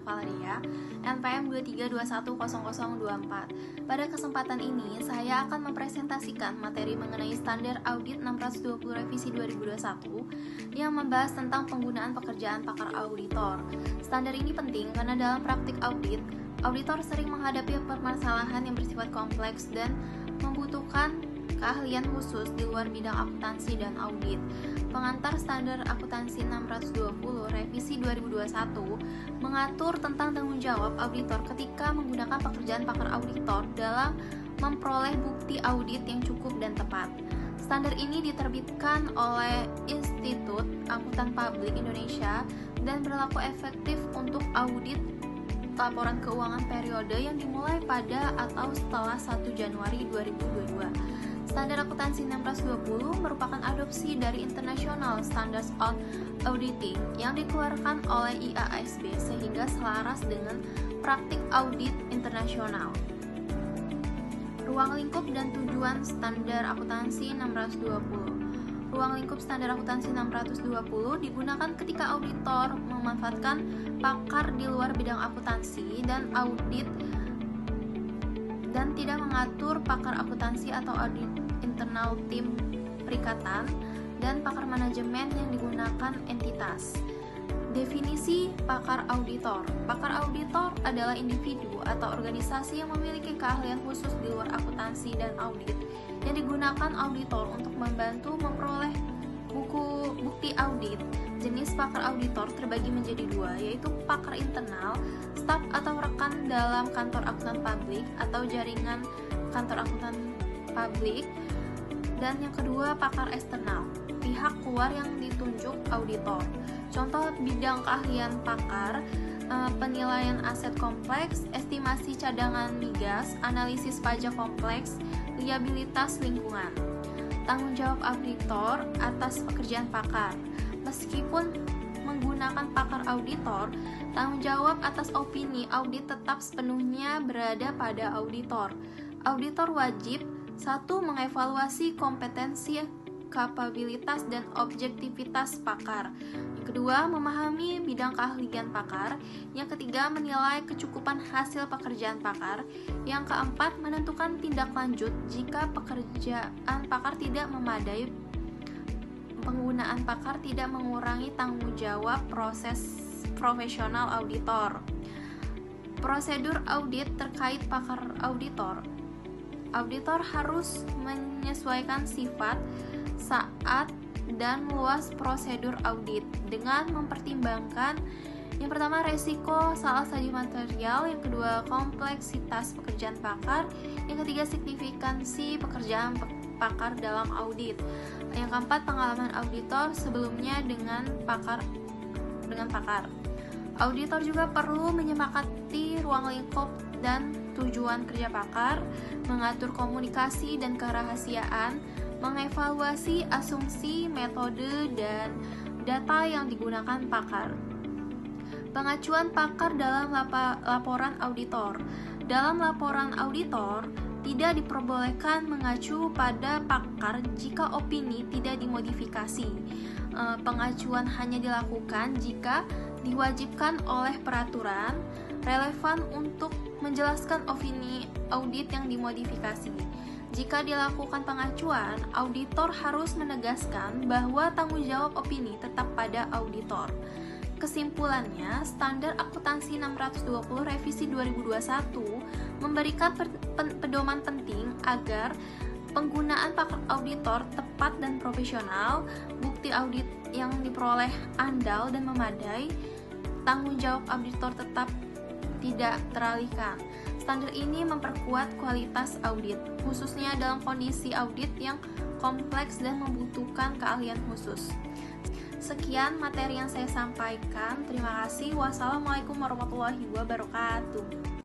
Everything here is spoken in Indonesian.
Valeria, NPM 23210024. Pada kesempatan ini, saya akan mempresentasikan materi mengenai Standar Audit 620 Revisi 2021 yang membahas tentang penggunaan pekerjaan pakar auditor. Standar ini penting karena dalam praktik audit, auditor sering menghadapi permasalahan yang bersifat kompleks dan membutuhkan keahlian khusus di luar bidang akuntansi dan audit. Pengantar Standar Akuntansi 620 Revisi 2021 mengatur tentang tanggung jawab auditor ketika menggunakan pekerjaan pakar auditor dalam memperoleh bukti audit yang cukup dan tepat. Standar ini diterbitkan oleh Institut Akuntan Publik Indonesia dan berlaku efektif untuk audit laporan keuangan periode yang dimulai pada atau setelah 1 Januari 2022. Standar Akuntansi 620 merupakan adopsi dari International Standards on Auditing yang dikeluarkan oleh IASB sehingga selaras dengan praktik audit internasional. Ruang lingkup dan tujuan Standar Akuntansi 620. Ruang lingkup Standar Akuntansi 620 digunakan ketika auditor memanfaatkan pakar di luar bidang akuntansi dan audit dan tidak mengatur pakar akuntansi atau audit internal tim perikatan dan pakar manajemen yang digunakan entitas. Definisi pakar auditor. Pakar auditor adalah individu atau organisasi yang memiliki keahlian khusus di luar akuntansi dan audit yang digunakan auditor untuk membantu memperoleh bukti audit. Jenis pakar auditor terbagi menjadi dua, yaitu pakar internal, staf atau rekan dalam kantor akuntan publik atau jaringan kantor akuntan publik, dan yang kedua pakar eksternal, pihak luar yang ditunjuk auditor. Contoh bidang keahlian pakar, penilaian aset kompleks, estimasi cadangan migas, analisis pajak kompleks, liabilitas lingkungan. Tanggung jawab auditor atas pekerjaan pakar. Meskipun menggunakan pakar auditor, tanggung jawab atas opini audit tetap sepenuhnya berada pada auditor. Auditor wajib 1. Mengevaluasi kompetensi, kapabilitas, dan objektivitas pakar. Yang kedua, memahami bidang keahlian pakar. Yang ketiga, menilai kecukupan hasil pekerjaan pakar. Yang keempat, menentukan tindak lanjut jika pekerjaan pakar tidak memadai. Penggunaan pakar tidak mengurangi tanggung jawab proses profesional auditor. Prosedur audit terkait pakar auditor. Auditor harus menyesuaikan sifat, saat, dan luas prosedur audit dengan mempertimbangkan yang pertama resiko salah satu material, yang kedua kompleksitas pekerjaan pakar, yang ketiga signifikansi pekerjaan pakar dalam audit, yang keempat pengalaman auditor sebelumnya dengan pakar. Auditor juga perlu menyepakati ruang lingkup dan tujuan kerja pakar, mengatur komunikasi dan kerahasiaan, mengevaluasi asumsi, metode, dan data yang digunakan pakar. Pengacuan pakar dalam laporan auditor. Dalam laporan auditor, tidak diperbolehkan mengacu pada pakar jika opini tidak dimodifikasi. Pengacuan hanya dilakukan jika diwajibkan oleh peraturan relevan untuk menjelaskan opini audit yang dimodifikasi. Jika dilakukan pengacuan, auditor harus menegaskan bahwa tanggung jawab opini tetap pada auditor. Kesimpulannya, Standar Akuntansi 620 Revisi 2021 memberikan pedoman penting agar penggunaan pakar auditor tepat dan profesional, bukti audit yang diperoleh andal dan memadai, tanggung jawab auditor tetap tidak teralihkan. Standar ini memperkuat kualitas audit, khususnya dalam kondisi audit yang kompleks dan membutuhkan keahlian khusus. Sekian materi yang saya sampaikan. Terima kasih. Wassalamualaikum warahmatullahi wabarakatuh.